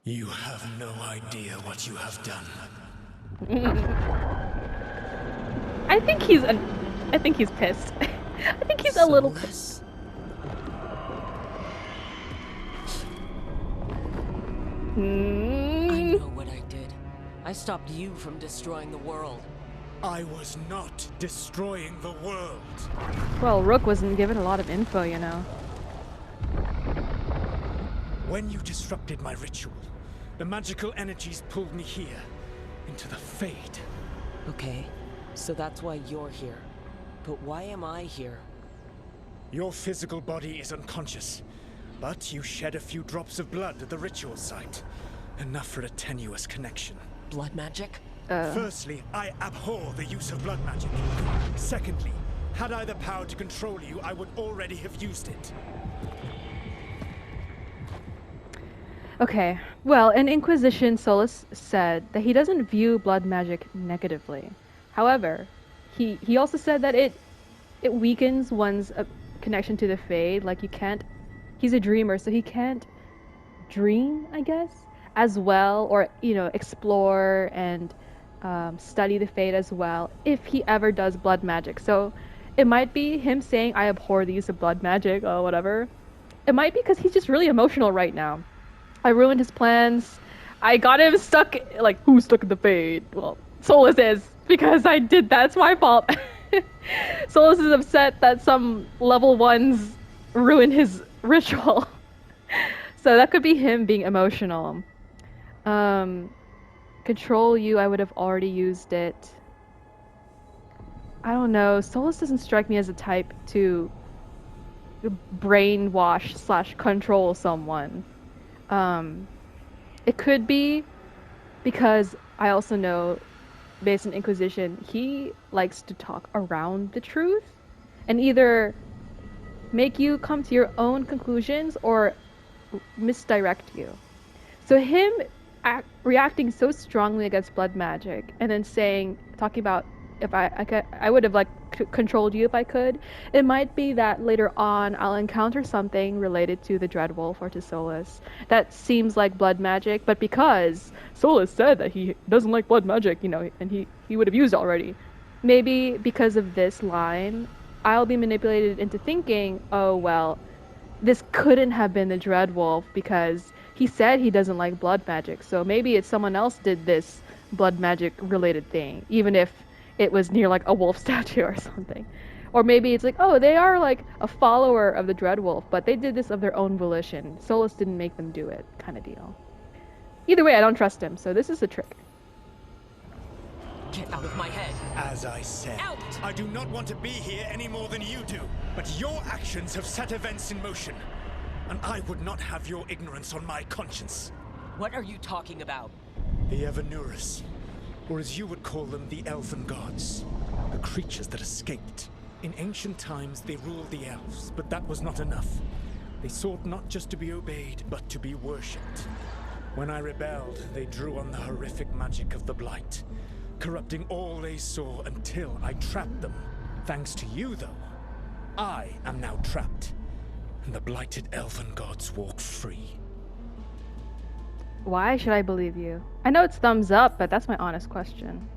You have no idea what you have done. I think he's pissed. I think he's a little pissed. I know what I did. I stopped you from destroying the world. I was not destroying the world. Well, Rook wasn't given a lot of info, you know. When you disrupted my ritual, the magical energies pulled me here, into the Fade. Okay, so that's why you're here. But why am I here? Your physical body is unconscious, but you shed a few drops of blood at the ritual site. Enough for a tenuous connection. Blood magic? Firstly, I abhor the use of blood magic. Secondly, had I the power to control you, I would already have used it. Okay, well, in Inquisition, Solas said that he doesn't view blood magic negatively. However, he also said that it weakens one's connection to the Fade. Like, you can't... He's a dreamer, so he can't dream, I guess, as well, or, you know, explore and study the Fade as well, if he ever does blood magic. So it might be him saying, I abhor the use of blood magic, or whatever. It might be because he's just really emotional right now. I ruined his plans. I got him stuck, like, who's stuck in the Fade? Well, Solas is, because I did that. It's my fault. Solas is upset that some level 1s ruined his ritual. So that could be him being emotional. Control you, I would have already used it. I don't know. Solas doesn't strike me as a type to brainwash / control someone. It could be because I also know, based on Inquisition, he likes to talk around the truth and either make you come to your own conclusions or misdirect you. So him reacting so strongly against blood magic and then talking about if I would have like controlled you if I could. It might be that later on I'll encounter something related to the Dreadwolf or to Solas that seems like blood magic, but because Solas said that he doesn't like blood magic, you know, and he would have used it already. Maybe because of this line, I'll be manipulated into thinking, oh well, this couldn't have been the Dreadwolf because he said he doesn't like blood magic, so maybe it's someone else did this blood magic related thing, even if it was near like a wolf statue or something. Or maybe it's like, oh, they are like a follower of the Dreadwolf, but they did this of their own volition. Solas didn't make them do it, kind of deal. Either way, I don't trust him, so this is a trick. Get out of my head. As I said, Out! I do not want to be here any more than you do. But your actions have set events in motion. And I would not have your ignorance on my conscience. What are you talking about? The Evanurus, or as you would call them, the Elven Gods. The creatures that escaped. In ancient times, they ruled the elves, but that was not enough. They sought not just to be obeyed, but to be worshipped. When I rebelled, they drew on the horrific magic of the Blight, corrupting all they saw until I trapped them. Thanks to you, though, I am now trapped, and the blighted Elven Gods walk free. Why should I believe you? I know it's thumbs up, but that's my honest question.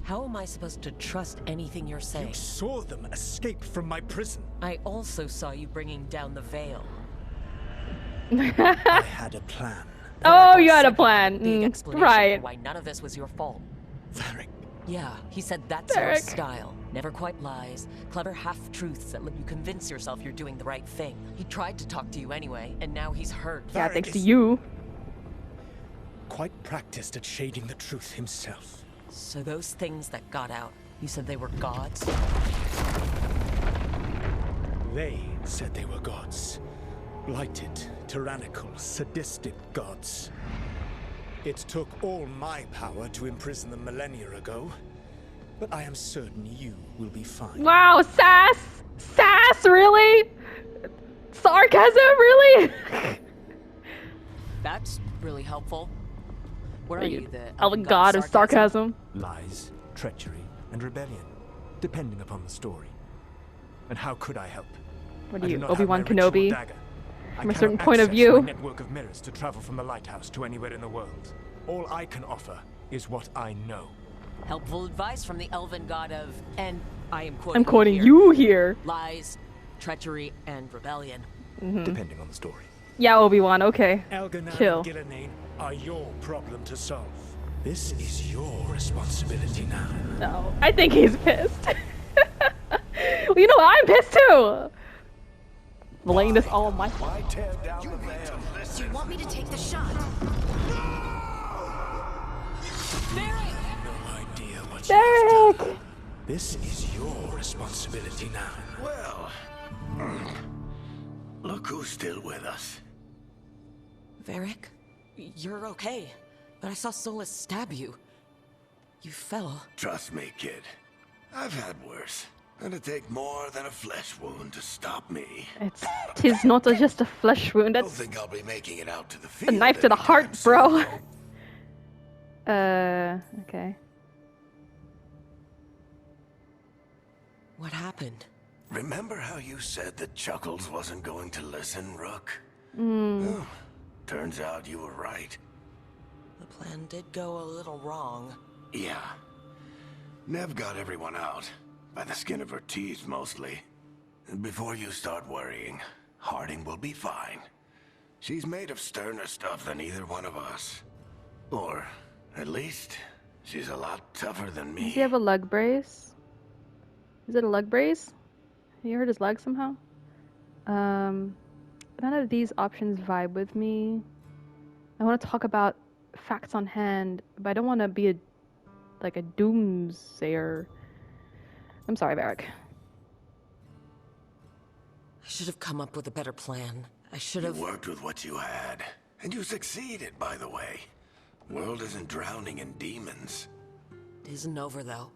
How am I supposed to trust anything you're saying? You saw them escape from my prison. I also saw you bringing down the veil. I had a plan. Oh, you had a plan. Big explanation Right. for why none of this was your fault. Varric. Yeah, he said that's your Varric. style. Never quite lies. Clever half-truths that let you convince yourself you're doing the right thing. He tried to talk to you anyway, and now he's hurt. Yeah, Varric thanks to is you. quite practiced at shading the truth himself. So those things that got out, you said they were gods? They said they were gods. Blighted, tyrannical, sadistic gods. It took all my power to imprison them millennia ago, but I am certain you will be fine. Wow, sass! Sass, really? Sarcasm, really? That's really helpful. What are you, the Elven god of sarcasm? Lies, treachery, and rebellion, depending upon the story. And how could I help? What I are do you, not have Obi-Wan my ritual Kenobi? dagger. from a cannot certain point of access view. my network of mirrors to travel from the Lighthouse to anywhere in the world. All I can offer is what I know. Helpful advice from the elven god of, and I am quoting I'm quoting here, you here. lies, treachery, and rebellion. Depending on the story. Yeah, Obi-Wan, okay. Elganan Chill. and Gillenane are your problem to solve. This is your responsibility now. No, I think he's pissed. Well, you know what? I'm pissed too. Laying this all on my. Why tear down the veil? Do you want me to take the shot? Varric! No idea what you have Derek. done. This is your responsibility now. Well, look who's still with us. Varric, you're okay. But I saw Solas stab you. You fell. Trust me, kid. I've had worse. It'd take more than a flesh wound to stop me. Tis not just a flesh wound. I don't That's think I'll be making it out to the a field. knife to the anytime heart, soon. bro. Okay. What happened? Remember how you said that Chuckles wasn't going to listen, Rook? Well, turns out you were right. The plan did go a little wrong. Yeah. Neve got everyone out. By the skin of her teeth, mostly. And before you start worrying, Harding will be fine. She's made of sterner stuff than either one of us. Or, at least, she's a lot tougher than me. Does he have a leg brace? Is it a leg brace? He hurt his leg somehow? None of these options vibe with me. I want to talk about facts on hand, but I don't want to be like a doomsayer. I'm sorry, Varric. I should have come up with a better plan. I should You have... worked with what you had. And you succeeded, by the way. World isn't drowning in demons. It isn't over, though.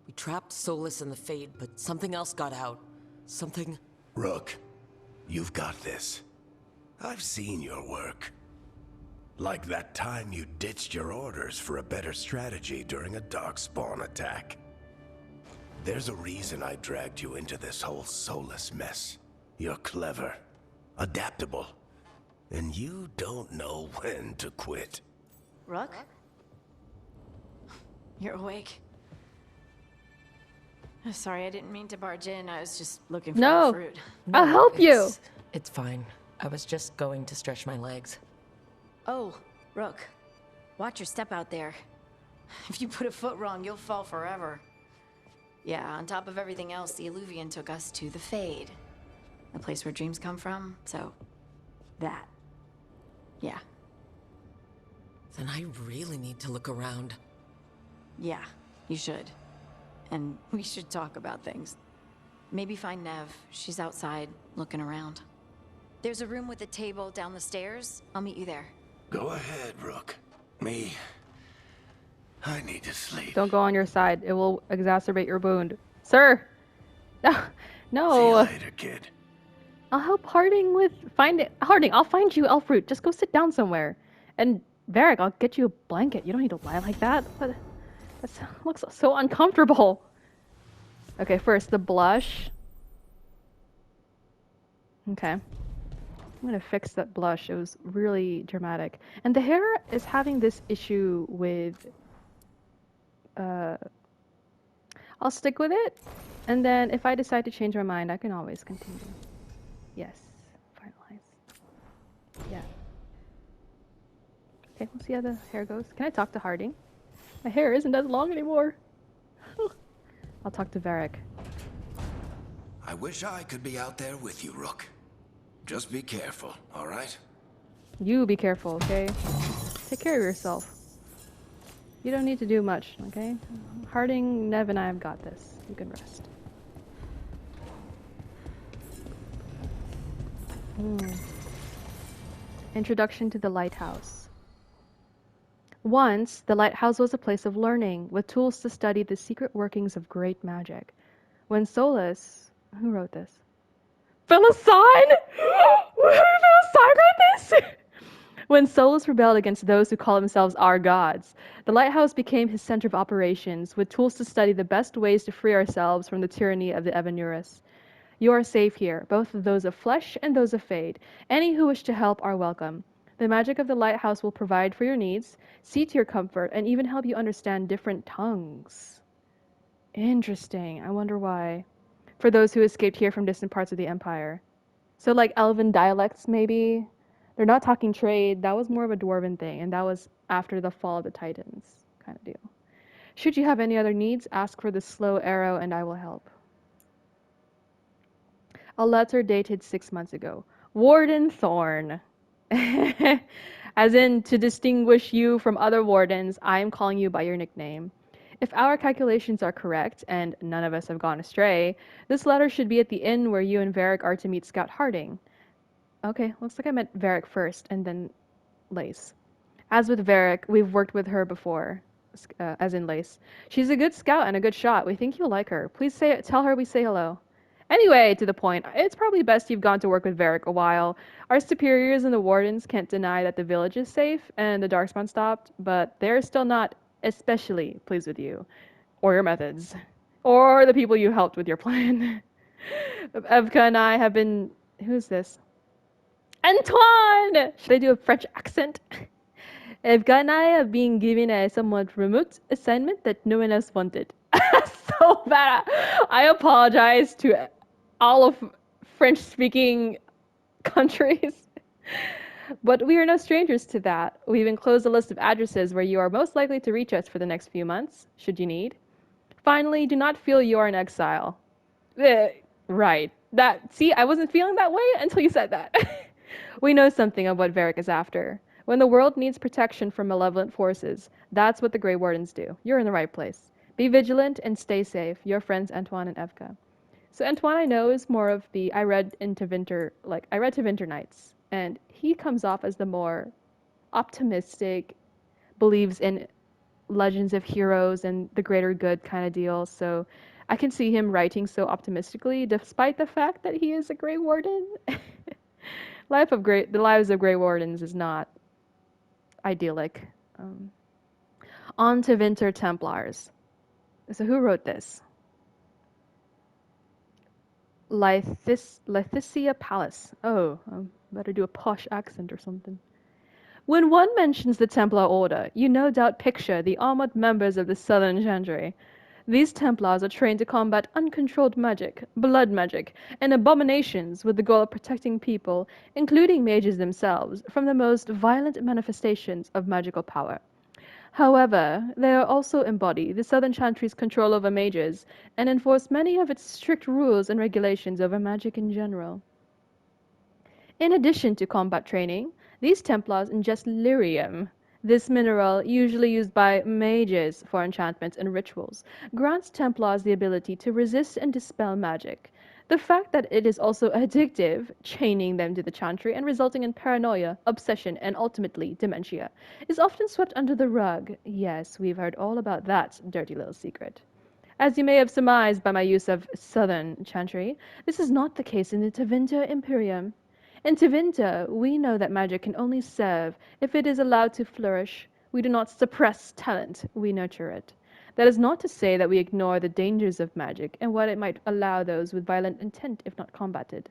We trapped Solas in the Fade, but something else got out. Something... Rook, you've got this. I've seen your work. Like that time you ditched your orders for a better strategy during a darkspawn attack. There's a reason I dragged you into this whole Solas mess. You're clever, adaptable, and you don't know when to quit. Rook? You're awake. Sorry, I didn't mean to barge in. I was just looking for No. the fruit. I'll help you. It's fine. I was just going to stretch my legs. Oh, Rook. Watch your step out there. If you put a foot wrong, you'll fall forever. Yeah, on top of everything else, the Illuvian took us to the Fade. The place where dreams come from, so... that. Yeah. Then I really need to look around. Yeah, you should. And we should talk about things. Maybe find Neve. She's outside, looking around. There's a room with a table down the stairs. I'll meet you there. Go ahead, Rook. Me, I need to sleep. Don't go on your side. It will exacerbate your wound. Sir! No. See you No. later, kid. I'll help Harding with finding... Harding, I'll find you Elfroot. Just go sit down somewhere. And Varric, I'll get you a blanket. You don't need to lie like that. But that looks so uncomfortable. Okay, first, the blush. Okay. I'm gonna fix that blush. It was really dramatic. And the hair is having this issue with... I'll stick with it. And then if I decide to change my mind, I can always continue. Yes. Finalize. Yeah. Okay, we'll see how the hair goes. Can I talk to Harding? My hair isn't as long anymore. I'll talk to Varric. I wish I could be out there with you, Rook. Just be careful, all right? You be careful, okay? Take care of yourself. You don't need to do much, okay? Harding, Neve, and I have got this. You can rest. Introduction to the Lighthouse. Once, the Lighthouse was a place of learning, with tools to study the secret workings of great magic. When Solas... Who wrote this? Philosine? Philosine wrote this? When Solas rebelled against those who call themselves our gods, the Lighthouse became his center of operations, with tools to study the best ways to free ourselves from the tyranny of the Evanurus. You are safe here, both those of flesh and those of fade. Any who wish to help are welcome. The magic of the lighthouse will provide for your needs, see to your comfort, and even help you understand different tongues. Interesting. I wonder why. For those who escaped here from distant parts of the Empire. So like elven dialects, maybe? They're not talking trade. That was more of a dwarven thing, and that was after the fall of the Titans kind of deal. Should you have any other needs, ask for the slow arrow and I will help. A letter dated 6 months ago. Warden Thorne. As in, to distinguish you from other wardens, I am calling you by your nickname. If our calculations are correct, and none of us have gone astray, this letter should be at the inn where you and Varric are to meet Scout Harding. Okay, looks like I met Varric first, and then Lace. As with Varric, we've worked with her before, as in Lace. She's a good scout and a good shot. We think you'll like her. Please tell her we say hello. Anyway, to the point, it's probably best you've gone to work with Varric a while. Our superiors and the wardens can't deny that the village is safe and the Darkspawn stopped, but they're still not especially pleased with you, or your methods, or the people you helped with your plan. Evka and I have been... Who's this? Antoine! Should I do a French accent? Evka and I have been given a somewhat remote assignment that no one else wanted. So bad. I apologize to all of French-speaking countries. But we are no strangers to that. We've enclosed a list of addresses where you are most likely to reach us for the next few months, should you need. Finally, do not feel you are in exile. Right. See, I wasn't feeling that way until you said that. We know something of what Varric is after. When the world needs protection from malevolent forces, that's what the Grey Wardens do. You're in the right place. Be vigilant and stay safe. Your friends Antoine and Evka. So Antoine I know is more of the I read Tevinter Nights, and he comes off as the more optimistic, believes in legends of heroes and the greater good kind of deal. So I can see him writing so optimistically, despite the fact that he is a Grey Warden. The lives of Grey Wardens is not idyllic. On to Tevinter Templars. So who wrote this? Leticia Palace. Oh, I better do a posh accent or something. When one mentions the Templar Order, you no doubt picture the armored members of the Southern Chantry. These Templars are trained to combat uncontrolled magic, blood magic, and abominations with the goal of protecting people, including mages themselves, from the most violent manifestations of magical power. However, they also embody the Southern Chantry's control over mages and enforce many of its strict rules and regulations over magic in general. In addition to combat training, these Templars ingest lyrium. This mineral, usually used by mages for enchantments and rituals, grants Templars the ability to resist and dispel magic. The fact that it is also addictive, chaining them to the Chantry and resulting in paranoia, obsession, and ultimately dementia, is often swept under the rug. Yes, we've heard all about that dirty little secret. As you may have surmised by my use of Southern Chantry, this is not the case in the Tevinter Imperium. In Tevinter, we know that magic can only serve if it is allowed to flourish. We do not suppress talent, we nurture it. That is not to say that we ignore the dangers of magic and what it might allow those with violent intent if not combated.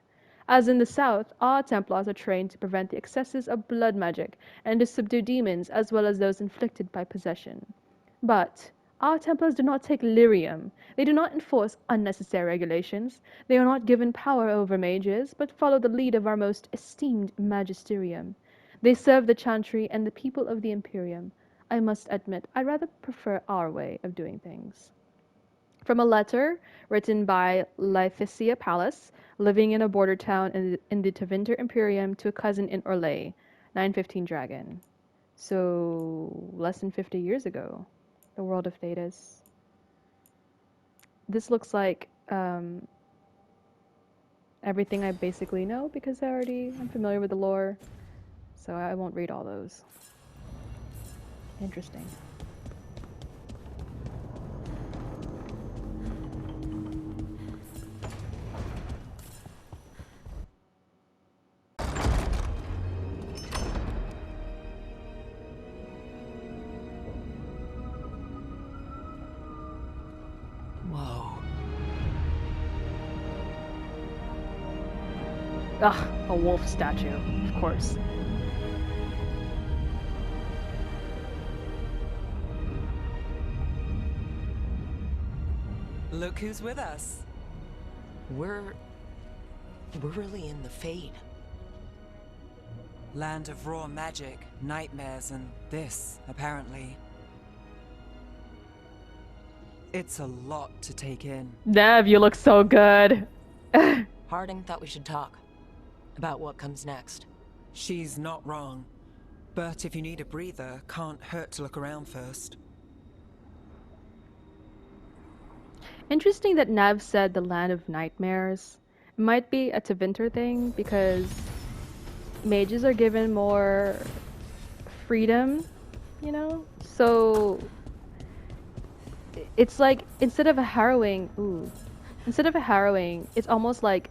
As in the South, our Templars are trained to prevent the excesses of blood magic and to subdue demons as well as those inflicted by possession. But our Templars do not take lyrium. They do not enforce unnecessary regulations. They are not given power over mages, but follow the lead of our most esteemed magisterium. They serve the Chantry and the people of the Imperium. I must admit, I rather prefer our way of doing things. From a letter written by Leticia Palace, living in a border town in the Tevinter Imperium, to a cousin in Orlais, 915 Dragon. So, less than 50 years ago. The world of Thedas. This looks like everything I basically know because I'm familiar with the lore, so I won't read all those. Interesting. Ugh, a wolf statue, of course. Look who's with us. We're really in the Fade. Land of raw magic, nightmares, and this, apparently. It's a lot to take in. Neve, you look so good. Harding thought we should talk about what comes next. She's not wrong. But if you need a breather, can't hurt to look around first. Interesting that Neve said the land of nightmares. It might be a Tevinter thing because mages are given more freedom, you know? So it's like instead of a harrowing, it's almost like,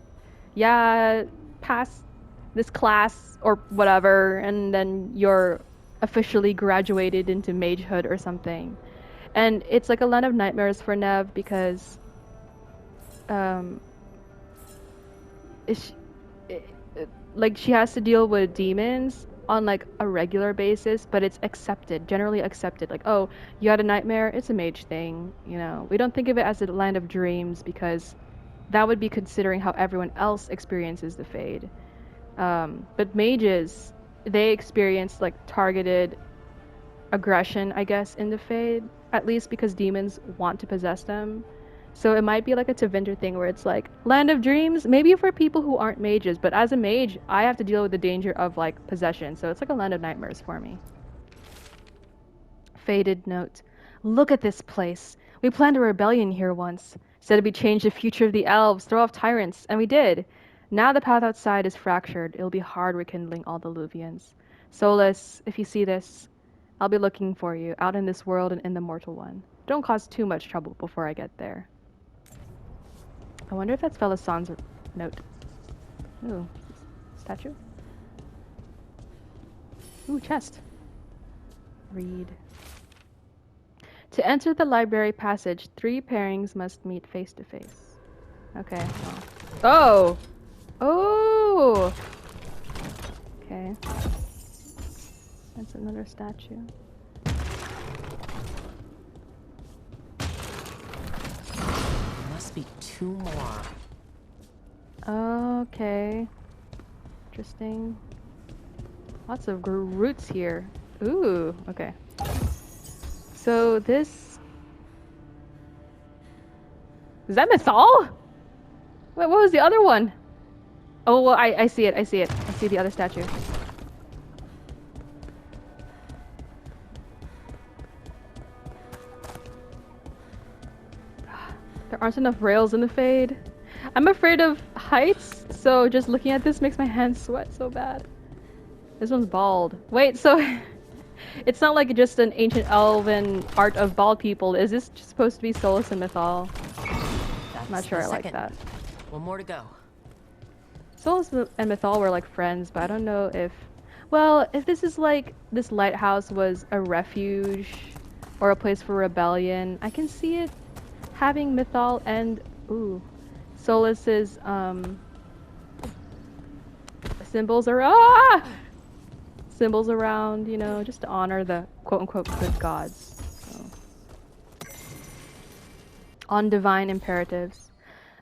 yeah, pass this class or whatever, and then you're officially graduated into magehood or something. And it's like a land of nightmares for Neve because like she has to deal with demons on like a regular basis, but it's accepted, generally accepted. Like, oh, you had a nightmare, it's a mage thing, you know. We don't think of it as a land of dreams because that would be considering how everyone else experiences the Fade. But mages, they experience like targeted aggression, I guess, in the Fade, at least because demons want to possess them. So it might be like a Tevinter thing where it's like land of dreams, maybe for people who aren't mages, but as a mage, I have to deal with the danger of like possession. So it's like a land of nightmares for me. Faded note. Look at this place. We planned a rebellion here once. Said we'd change the future of the elves, throw off tyrants, and we did. Now the path outside is fractured. It'll be hard rekindling all the Luvians. Solas, if you see this, I'll be looking for you, out in this world and in the mortal one. Don't cause too much trouble before I get there. I wonder if that's Velasan's note. Ooh, statue? Ooh, chest. Read. To enter the library passage, 3 pairings must meet face to face. Okay. Oh! Oh! Okay. That's another statue. Must be 2 more. Okay. Interesting. Lots of roots here. Ooh, okay. So this... Is that Mythal? Wait, what was the other one? Oh, well, I see it, I see it. I see the other statue. There aren't enough rails in the Fade. I'm afraid of heights, so just looking at this makes my hands sweat so bad. This one's bald. Wait, so it's not like just an ancient elven art of bald people. Is this just supposed to be Solas and Mythal? I'm not sure I like that. 1 more to go. Solas and Mythal were like friends, but I don't know if... Well, if this is like... This lighthouse was a refuge or a place for rebellion, I can see it having Mythal and... Ooh. Solas's, symbols are... Ah! Symbols around, you know, just to honor the quote-unquote good gods. So. On divine imperatives.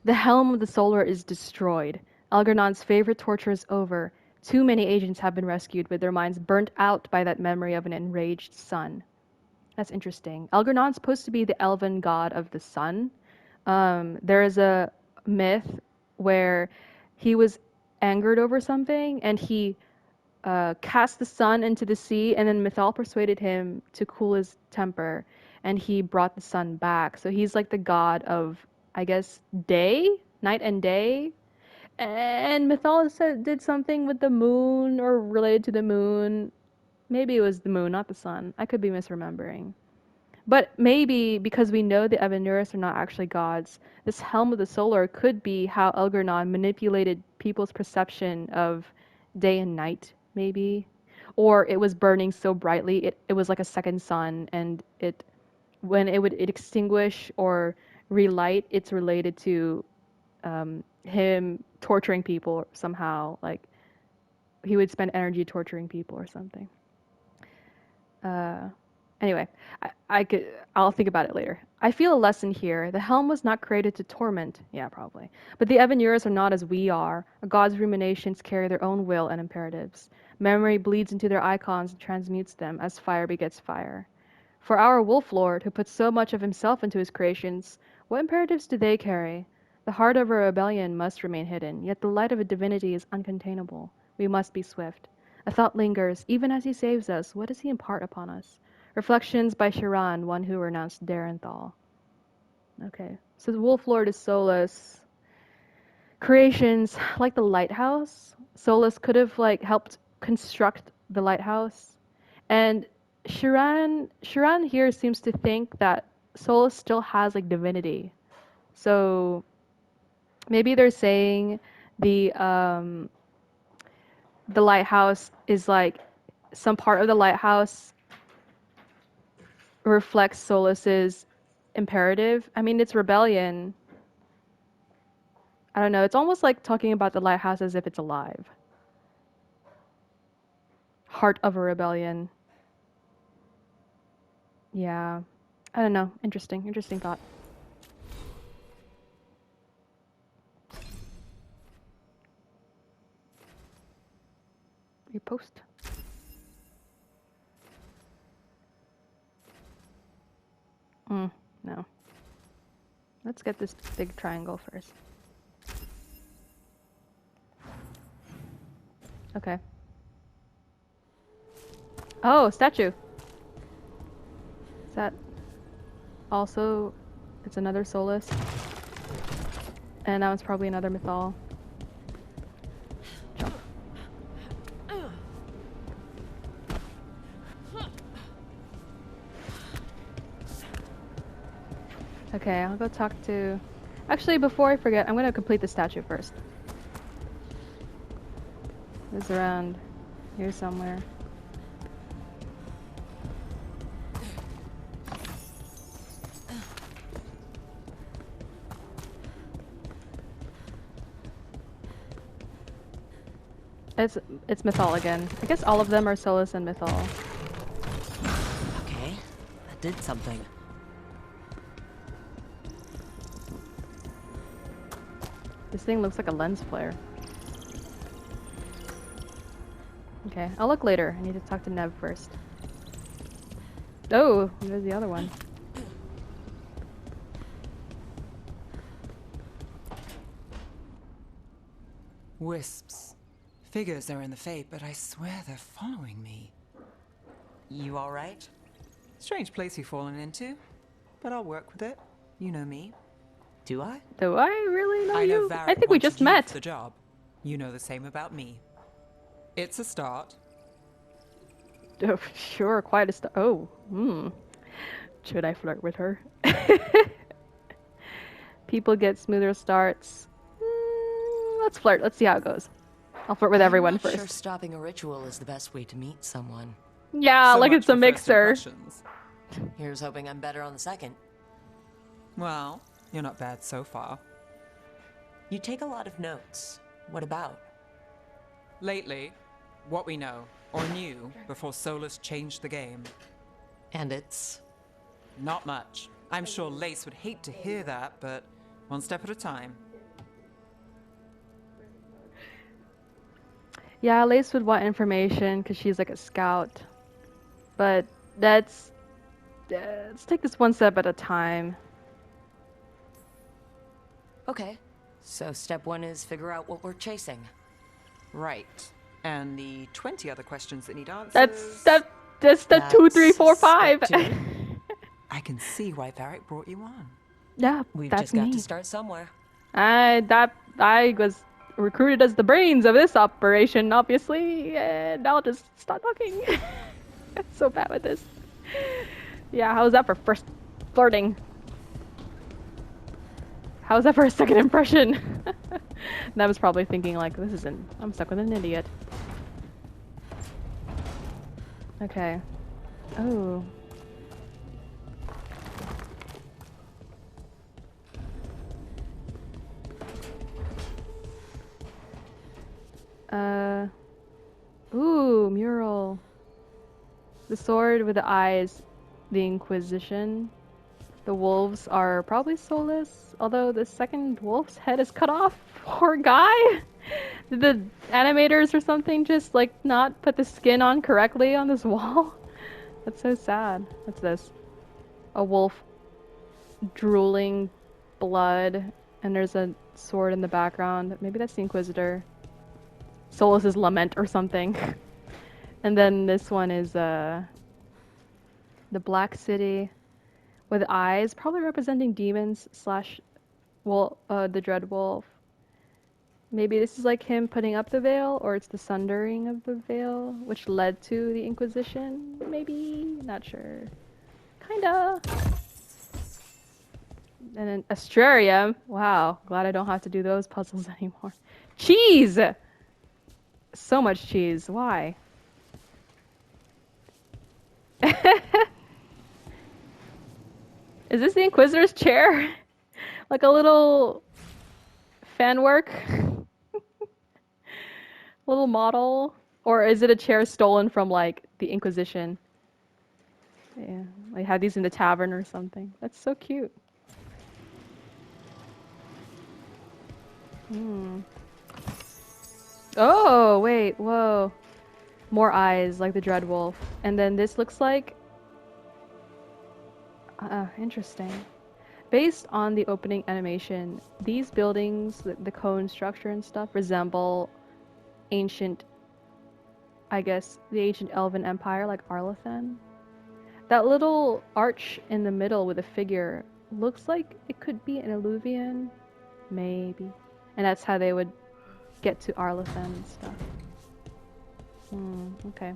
The helm of the Solar is destroyed. Algernon's favorite torture is over. Too many agents have been rescued with their minds burnt out by that memory of an enraged sun. That's interesting. Algernon's supposed to be the elven god of the sun. There is a myth where he was angered over something and he cast the sun into the sea, and then Mythal persuaded him to cool his temper, and he brought the sun back. So he's like the god of, I guess, day, night and day. And Mythal did something with the moon or related to the moon. Maybe it was the moon, not the sun. I could be misremembering. But maybe because we know the Evanuris are not actually gods, this Helm of the Solar could be how Algernon manipulated people's perception of day and night, maybe. Or it was burning so brightly, it was like a second sun, and when it would extinguish or relight, it's related to him torturing people somehow. Like he would spend energy torturing people or something. Anyway, I'll think about it later. I feel a lesson here. The Helm was not created to torment. Yeah, probably. But the Evanuras are not as we are. A god's ruminations carry their own will and imperatives. Memory bleeds into their icons and transmutes them as fire begets fire. For our Wolf Lord, who puts so much of himself into his creations, what imperatives do they carry? The heart of a rebellion must remain hidden, yet the light of a divinity is uncontainable. We must be swift. A thought lingers, even as he saves us. What does he impart upon us? Reflections by Shiran, one who renounced Darenthal. Okay, so the Wolf Lord is Solas. Creations, like the Lighthouse. Solas could have like helped construct the Lighthouse. And Shiran here seems to think that Solas still has like divinity. So maybe they're saying the lighthouse is like some part of the lighthouse reflects Solas's imperative. I mean, it's rebellion. I don't know. It's almost like talking about the lighthouse as if it's alive. Heart of a rebellion. Yeah. I don't know. Interesting thought. Repost. No. Let's get this big triangle first. Okay. Oh, statue. Is that also... It's another Solas. And that one's probably another Mythal. Jump. Okay, I'll go talk to... Actually, before I forget, I'm gonna complete the statue first. It's around here somewhere. It's Mythal again. I guess all of them are Solas and Mythal. Okay, that did something. This thing looks like a lens flare. Okay, I'll look later. I need to talk to Neve first. Oh, there's the other one. Wisps. Figures are in the Fate, but I swear they're following me. You alright? Strange place you've fallen into, but I'll work with it. You know me. Do I? Do I really know I know you? Varric I think we wanted just you met. for the job. You know the same about me. It's a start. Oh, sure, quite a Oh, should I flirt with her? People get smoother starts. Let's flirt. Let's see how it goes. I'll flirt with everyone I'm not first. sure stopping a ritual is the best way to meet someone. Yeah, So like much it's a for first mixer. impressions. Here's hoping I'm better on the second. Well, you're not bad so far. You take a lot of notes. What about? Lately, what we know, or knew, before Solas changed the game. And it's... Not much. I'm sure Lace would hate to hear that, but one step at a time. Yeah, Lace would want information because she's like a scout. But let's take this one step at a time. Okay. So step one is figure out what we're chasing. Right. And the 20 other questions that need answers... That's step 2, 3, 4, 5. Step two. I can see why Varric brought you on. Yeah, We've that's just got me. to start somewhere. I was recruited as the brains of this operation, obviously, and I'll just stop talking. I'm so bad with this. Yeah, how's that for first flirting? How's that for a second impression? That was probably thinking like, I'm stuck with an idiot. Okay. Oh. Ooh, mural. The sword with the eyes, the Inquisition. The wolves are probably Solas, although the second wolf's head is cut off. Poor guy! Did the animators or something just like not put the skin on correctly on this wall? That's so sad. What's this? A wolf drooling blood, and there's a sword in the background. Maybe that's the Inquisitor. Solas's lament or something. And then this one is the Black City with eyes, probably representing demons slash the Dread Wolf. Maybe this is like him putting up the veil, or it's the sundering of the veil, which led to the Inquisition. Maybe, not sure. Kinda. And then Astrarium. Wow, glad I don't have to do those puzzles anymore. Cheese! So much cheese. Why? Is this the Inquisitor's chair? Like a little fan work? Little model? Or is it a chair stolen from like the Inquisition? Yeah, they had these in the tavern or something. That's so cute. Oh, wait, whoa. More eyes, like the Dread Wolf. And then this looks like... interesting. Based on the opening animation, these buildings, the cone structure and stuff, resemble ancient, I guess, the ancient Elven Empire, like Arlathan. That little arch in the middle with a figure looks like it could be an Illuvian, maybe. And that's how they would get to Arlathan and stuff. Okay.